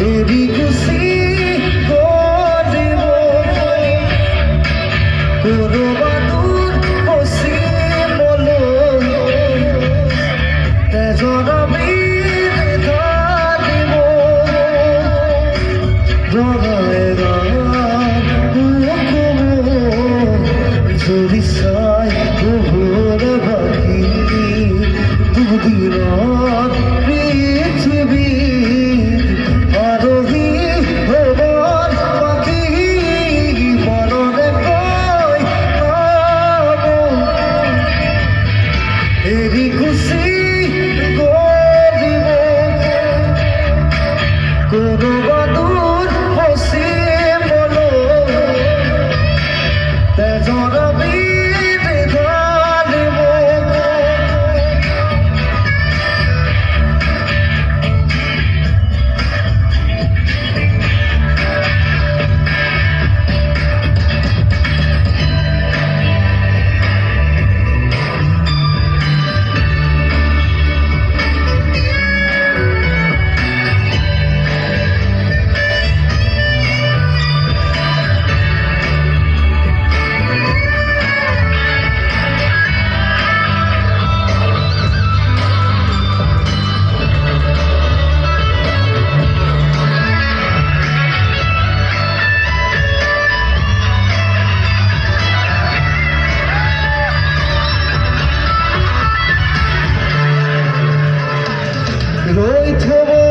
এরি খুশি করিব করবাদুর বসি বল তেজর বীর ধরিব জগায় জরিসাই ভোর বাকি দুদিন পৃথিবী আরোহী হবার পাখি মরণে কই নাম এরি খুশি করিব করবাদুর বসি বল তেজর বীর ধরিব রইথব